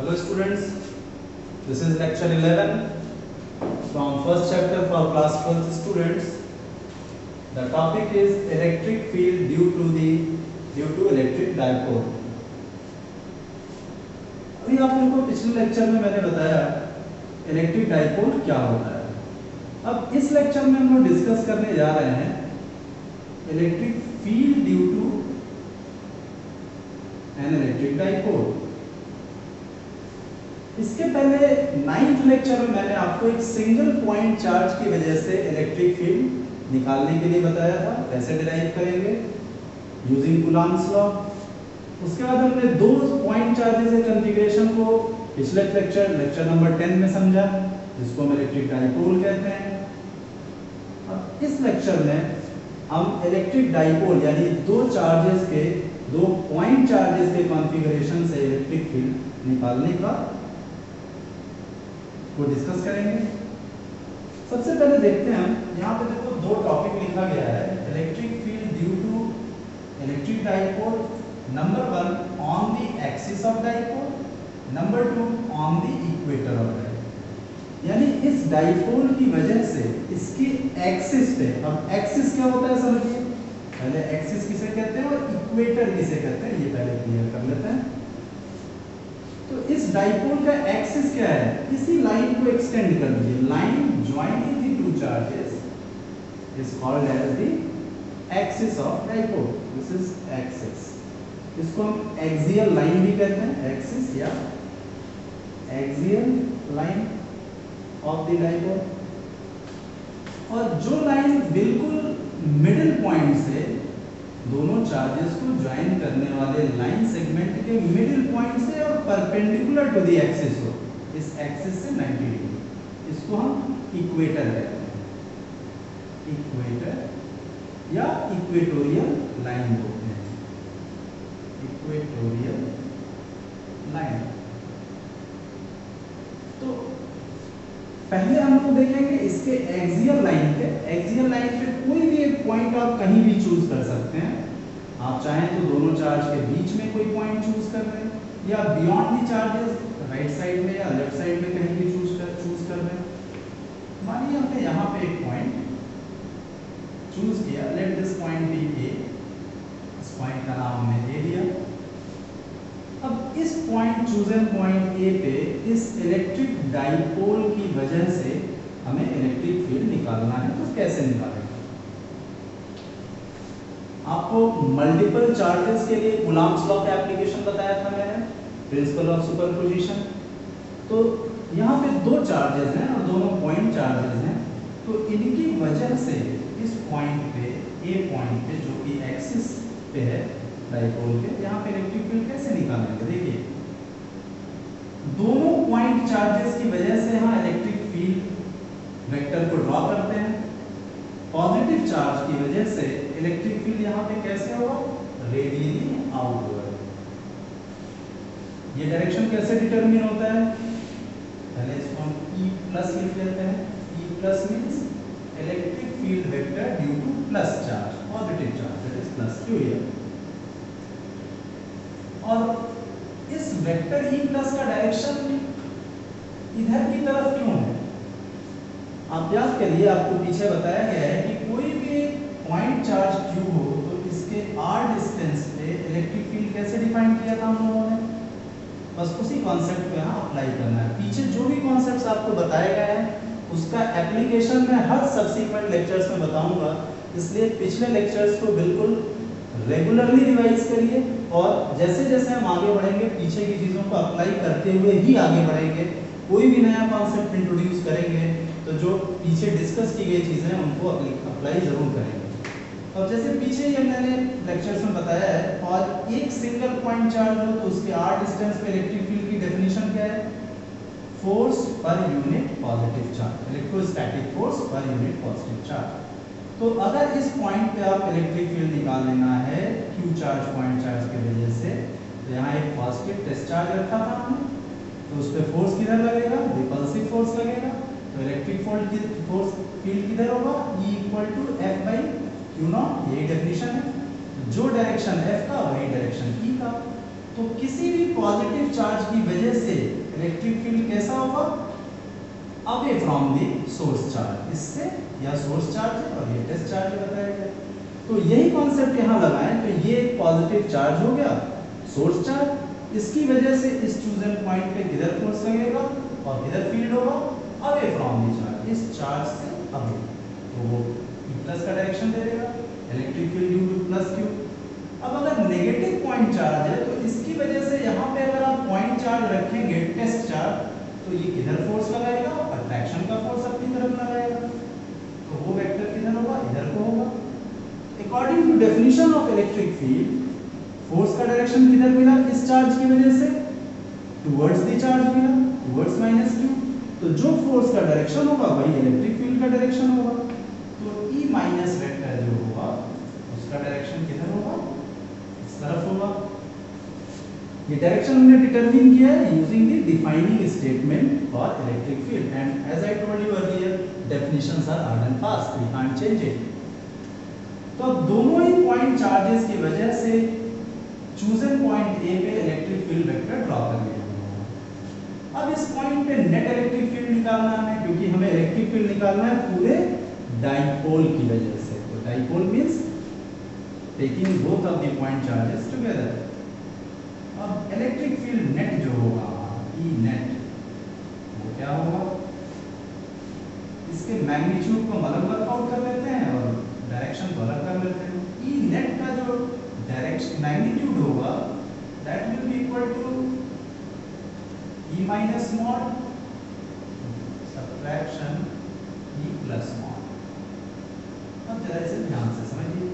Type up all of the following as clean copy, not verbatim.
Hello students, this is lecture 11 from first chapter for class 12th students. The topic is electric field due to electric dipole. अभी आप लोगों को पिछले lecture में मैंने बताया इलेक्ट्रिक डाइपोल क्या होता है। अब इस लेक्चर में हम लोग डिस्कस करने जा रहे हैं electric field due to an electric dipole. इसके पहले 9th लेक्चर में मैंने आपको एक सिंगल पॉइंट चार्ज की वजह से इलेक्ट्रिक फील्ड निकालने के लिए बताया था, कैसे डिराइव करेंगे यूजिंग कूलॉम्स लॉ। उसके बाद हमने दो पॉइंट चार्जेस के कॉन्फ़िगरेशन को पिछले लेक्चर नंबर 10 में समझा, जिसको हम इलेक्ट्रिक डाइपोल कहते हैं। अब इस लेक्चर में हम इलेक्ट्रिक डाइपोल यानी दो पॉइंट चार्जेस के कॉन्फ़िगरेशन से इलेक्ट्रिक फील्ड निकालने का वो डिस्कस करेंगे। सबसे पहले देखते हैं हम यहाँ पे देखो दो टॉपिक लिखा गया है, electric field due to electric dipole number 1 on the axis of dipole, number 2 on the equator of dipole. यानी इस डाइपोल की वजह से इसकी एक्सिस पे, अब एक्सिस क्या होता है समझिए, पहले एक्सिस किसे कहते हैं और इक्वेटर किसे कहते हैं ये पहले क्लियर कर लेते हैं। तो इस डाइपोल का एक्सिस क्या है, इसी लाइन को एक्सटेंड कर दीजिए, line joining the two charges is called as the axis of dipole. This is axis, इसको हम एक्सियल लाइन भी कहते हैं, एक्सिस या axial line of the dipole. और जो लाइन बिल्कुल मिडिल पॉइंट से दोनों चार्जेस को ज्वाइन करने वाले लाइन सेगमेंट के मिडिल पॉइंट से और परपेंडिकुलर टू द एक्सिस हो, इस एक्सिस से 90 डिग्री, इसको हम इक्वेटर कहते हैं, इक्वेटर या इक्वेटोरियल लाइन बोलते हैं, इक्वेटोरियल लाइन। तो पहले हम लोग देखेंगे इसके एक्सियल लाइन पे कोई भी एक पॉइंट आप कहीं भी चूज कर सकते हैं। आप चाहें तो दोनों चार्ज के बीच में कोई पॉइंट चूज कर रहे हैं, या beyond the charges right side में या लेफ्ट साइड में कहीं भी चूज कर रहे हैं। मानिए हमने यहाँ पे एक पॉइंट चूज किया, लेट दिस पॉइंट बी ए, इस पॉइंट का नाम हमने ए दिया। अब इस पॉइंट चूजन पॉइंट ए पे इस इलेक्ट्रिक डाइपोल की वजह से हमें इलेक्ट्रिक फील्ड निकालना है, तो कैसे निकालेंगे? आपको मल्टीपल चार्जेस के लिए कूलॉम्स लॉ का एप्लीकेशन बताया था मैंने, प्रिंसिपल ऑफ सुपरपोजिशन। तो यहाँ पे दो चार्जेस हैं और दोनों पॉइंट चार्जेस हैं, तो इनकी वजह से इस पॉइंट पे, ए पॉइंट पे जो कि एक्सिस पे है डाइपोल के, यहाँ पे इलेक्ट्रिक फील्ड कैसे निकालेंगे? देखिए, दोनों पॉइंट चार्जेस की वजह से यहाँ इलेक्ट्रिक फील्ड वेक्टर को ड्रॉ करते हैं। पॉजिटिव चार्ज की वजह से इलेक्ट्रिक फील्ड यहाँ पे कैसे होगा? Radially outward. ये डायरेक्शन कैसे डिटरमिन होता है? पहले इसको हम E प्लस लिख लेते हैं। E plus means electric field vector due two plus charge, positive charge, that is plus Q here। और इस वेक्टर E प्लस का डायरेक्शन इधर की तरफ क्यों है? आप याद करिए, आपको पीछे बताया गया है कि कोई भी पॉइंट चार्ज Q हो तो इसके r डिस्टेंस पे इलेक्ट्रिक फील्ड कैसे डिफाइन किया था हम लोगों ने? बस उसी कॉन्सेप्ट को यहाँ अप्लाई करना है। पीछे जो भी कॉन्सेप्ट्स आपको बताए गए हैं उसका एप्लीकेशन मैं हर सब्सिक्वेंट लेक्चर्स में बताऊंगा, इसलिए पिछले लेक्चर्स को बिल्कुल रेगुलरली रिवाइज करिए और जैसे जैसे हम आगे बढ़ेंगे पीछे की चीज़ों को अप्लाई करते हुए ही आगे बढ़ेंगे। कोई भी नया कॉन्सेप्ट इंट्रोड्यूस करेंगे तो जो पीछे डिस्कस की गई चीज़ें हैं उनको अप्लाई जरूर करेंगे। अब जैसे पीछे ही मैंने लेक्चर्स में बताया है, और एक सिंगल पॉइंट चार्ज हो तो उसके r डिस्टेंस पे इलेक्ट्रिक फील्ड की डेफिनेशन क्या है? Force per unit positive charge, electrostatic force per unit positive charge. तो अगर इस पॉइंट पे आप इलेक्ट्रिक फील्ड निकालना है Q चार्ज पॉइंट चार्ज की वजह से, तो यहाँ एक पॉजिटिव टेस्ट चार्ज रखा था हमने, तो उस पर फोर्स किधर लगेगा? रिपल्सिव फोर्स लगेगा। तो इलेक्ट्रिक फोर्स फील्ड किधर होगा? E equal to F by Q not, यही डेफिनेशन है। जो डायरेक्शन F का वही डायरेक्शन E का। तो किसी भी पॉजिटिव चार्ज की वजह से इलेक्ट्रिक फील्ड कैसा होगा? Away from the source charge, इससे या सोर्स चार्ज है और ये टेस्ट चार्ज बताया गया। तो यही कॉन्सेप्ट यहाँ लगाएं तो ये एक पॉजिटिव चार्ज हो गया सोर्स चार्ज, इसकी वजह से इस चूजन पॉइंट पे किधर फोर्स लगेगा और किधर फील्ड होगा? अवे फ्रॉम द चार्ज, इस चार्ज से अवे, तो वो प्लस का डायरेक्शन दे देगा, electric field due two plus Q. अब अगर नेगेटिव पॉइंट चार्ज है तो इसकी वजह से यहाँ पे अगर आप पॉइंट चार्ज रखेंगे टेस्ट चार्ज, तो ये किधर फोर्स लगाएगा? अट्रैक्शन का फोर्स अपनी तरफ लगाएगा, तो वो वेक्टर किधर होगा? इधर को होगा। According to definition of electric field, force का डायरेक्शन किधर मिला? इस चार्ज की वजह से टुवर्ड्स द चार्ज मिला, टुवर्ड्स माइनस क्यू। तो जो फोर्स का डायरेक्शन होगा वही इलेक्ट्रिक फील्ड का डायरेक्शन होगा। तो ई माइनस वेक्टर जो होगा उसका डायरेक्शन किधर होगा? इस तरफ होगा। ये डायरेक्शन हमने डिटरमिन किया है using the defining statement for electric field, and as I told you earlier, definitions are hard and fast, we can't change it. तो अब दोनों ही पॉइंट चार्जेस की वजह से चूजन पॉइंट ए पे इलेक्ट्रिक फील्ड वेक्टर ड्रॉ कर लिया। अब इस पॉइंट पे नेट इलेक्ट्रिक फील्ड निकालना है, क्योंकि हमें इलेक्ट्रिक फील्ड निकालना है पूरे डाइपोल की वजह से। तो dipole means taking both of the point charges together. अब इलेक्ट्रिक फील्ड नेट जो होगा ई नेट, वो क्या होगा? इसके मैग्नीट्यूड को हम अलग वर्कआउट कर लेते हैं और डायरेक्शन को अलग कर लेते हैं। ई नेट का जो डायरेक्शन मैग्नीट्यूड होगा that will be equal to E minus mod subtraction E plus mod. अब जरा इसे ध्यान से समझिए,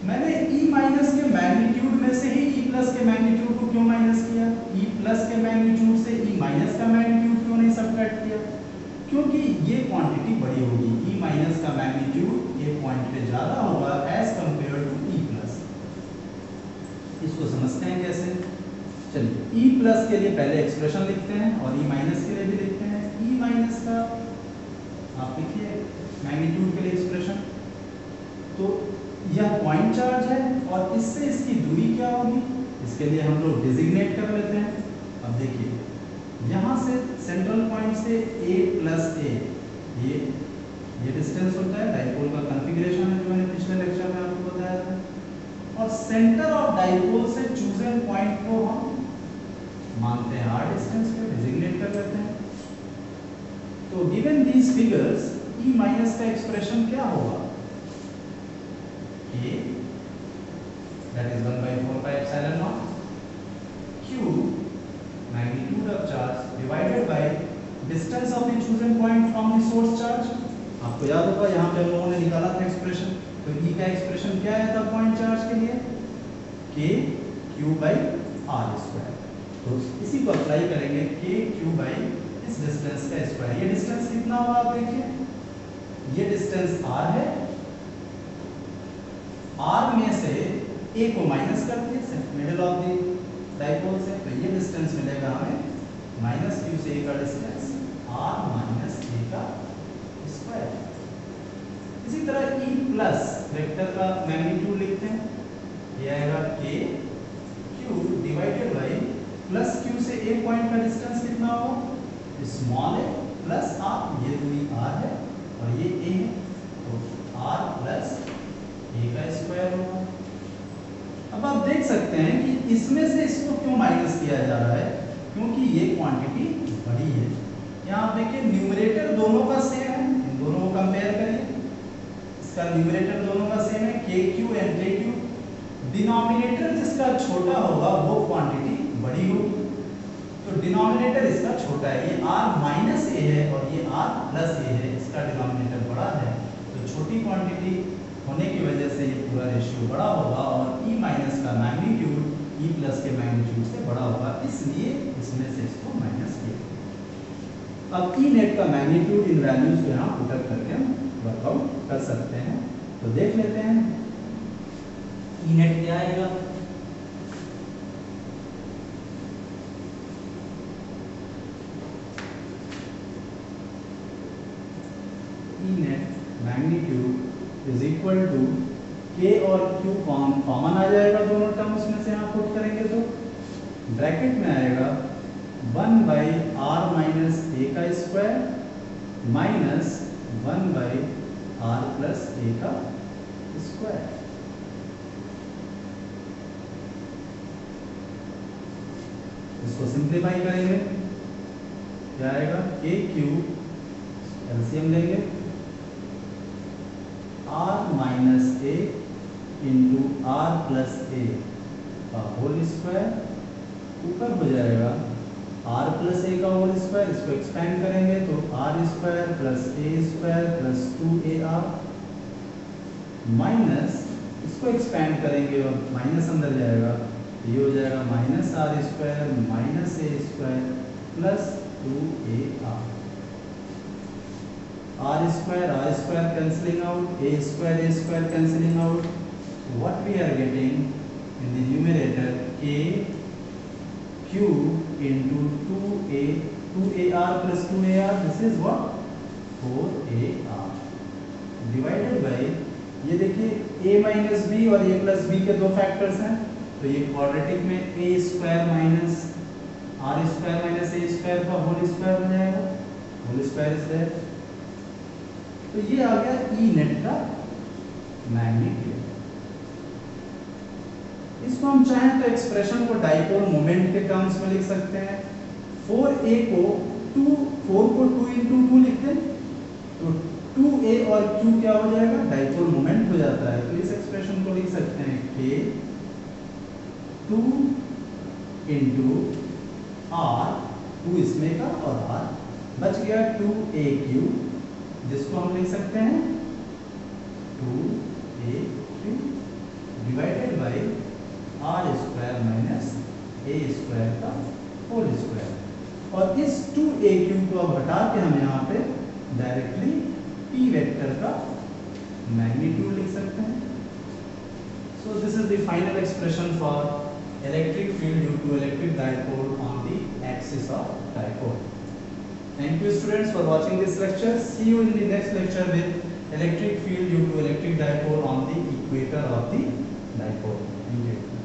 मैंने ई माइनस के मैग्नीट्यूड में से ही ई प्लस के मैग्नीट्यूड को क्यों माइनस किया? ई प्लस के मैग्नीट्यूड से ई माइनस का मैग्नीट्यूड क्यों नहीं सब्ट्रैक्ट किया? क्योंकि ये क्वांटिटी बड़ी होगी, ई माइनस का मैग्नीट्यूड ये पॉइंट पे ज्यादा होगा as compare to E plus. इसको समझते हैं कैसे? चलिए, ई प्लस के लिए पहले एक्सप्रेशन लिखते हैं और ई माइनस के लिए भी लिखते हैं। ई माइनस का आप लिखिए मैग्नीट्यूड के लिए एक्सप्रेशन। तो यह पॉइंट चार्ज है और इससे इसकी दूरी क्या होगी, इसके लिए हम लोग डिजिग्नेट कर लेते हैं। अब देखिए, यहाँ से सेंट्रल पॉइंट से a प्लस ए, ये डिस्टेंस होता है, डाइपोल का कॉन्फ़िगरेशन है जो मैंने पिछले लेक्चर में आपको बताया था। और सेंटर ऑफ डाइपोल से चूजन पॉइंट को हम मानते हैं r डिस्टेंस पे, डिजिग्नेट कर लेते हैं। तो given these figures, e minus का एक्सप्रेशन क्या होगा? a that is 1/4 pi epsilon naught q magnitude of charge divided by distance of the chosen point from the source charge। आपको याद होगा यहाँ पे हम लोगों ने निकाला था एक्सप्रेशन। तो e का एक्सप्रेशन क्या आया था पॉइंट चार्ज के लिए? k q by r square. तो इसी को अप्लाई करेंगे, k q by इस डिस्टेंस का स्क्वायर। ये डिस्टेंस कितना होगा आप देखिए, ये डिस्टेंस r है, r में से a को माइनस कर दिए मिडिल ऑफ द डाइपोल से, तो ये डिस्टेंस मिलेगा हमें माइनस q से a का डिस्टेंस r माइनस a का स्क्वायर। इसी तरह e प्लस वेक्टर का मैग्नीट्यूड लिखते हैं, ये आएगा k q divided by plus q से a पॉइंट का डिस्टेंस कितना होगा? स्मॉल है प्लस r, ये दूरी r है और ये a है, तो r प्लस a का स्क्वायर होगा। अब आप देख सकते हैं कि इसमें से इसको क्यों माइनस किया जा रहा है? क्योंकि ये क्वांटिटी बड़ी है। यहाँ आप देखिए न्यूमरेटर दोनों का सेम है, इन दोनों को कंपेयर करिए। इसका न्यूमरेटर दोनों का सेम है kq एंड jq। डिनोमिनेटर जिसका छोटा होगा वो क्वांटिटी बड़ी होगी, तो डिनोमिनेटर इसका छोटा है, ये r माइनस a है और ये r प्लस a है, इसका डिनोमिनेटर बड़ा है। तो छोटी क्वांटिटी होने की वजह से ये पूरा रेशियो बड़ा होगा और e माइनस का मैग्नीट्यूड e प्लस के मैग्नीट्यूड से बड़ा होगा, इसलिए इसमें से इसको माइनस किया। अब e नेट का मैग्नीट्यूड इन वैल्यूज को यहाँ पुट अप करके हम वर्कआउट कर सकते हैं। तो देख लेते हैं e नेट क्या आएगा। e net magnitude is equal to k और q कॉमन आ जाएगा दोनों टर्म्स में से ब्रैकेट में आएगा 1 बाई आर माइनस ए का square minus 1 by r plus a का स्क्वायर। इसको सिंप्लीफाई करेंगे, क्या आएगा, के क्यूब, एलसीएम लेंगे, r minus a into r plus a का होल स्क्वायर, ऊपर हो जाएगा आर प्लस ए का होल स्क्वायर, इसको एक्सपेंड करेंगे तो r square plus a square plus 2ar minus, इसको एक्सपेंड करेंगे और माइनस अंदर जाएगा, ये हो जाएगा minus r square minus a square plus 2ar, r square cancelling out, a square cancelling out, what we are getting in the numerator k cube into 2ar plus 2ar, this is what, 4ar divided by, ये देखिए a minus b और a plus b के दो factors हैं, तो ये quadratic में a square minus r square minus a square का होल स्क्वायर हो जाएगा, होल स्क्वायर इज देयर, तो ये आ गया ई नेट का मैग्नीट्यूड। इसको हम चाहें तो एक्सप्रेशन को डाइपोल मोमेंट के टर्म्स में लिख सकते हैं, 4a को 2 into 2 लिखते हैं तो 2a और q क्या हो जाएगा, डाइपोल मोमेंट हो जाता है, तो इस एक्सप्रेशन को लिख सकते हैं k 2 into r, 2 इसमें का और r बच गया 2aq, जिसको हम लिख सकते हैं 2aq divided by r square minus a square का होल स्क्वायर, और इस 2aq को अब हटा के हम यहाँ पे डायरेक्टली p वेक्टर का मैग्नीट्यूड लिख सकते हैं। So this is the final expression for electric field due to electric dipole on the axis of dipole. Thank you students for watching this lecture. See you in the next lecture with electric field due to electric dipole on the equator of the dipole. Thank you.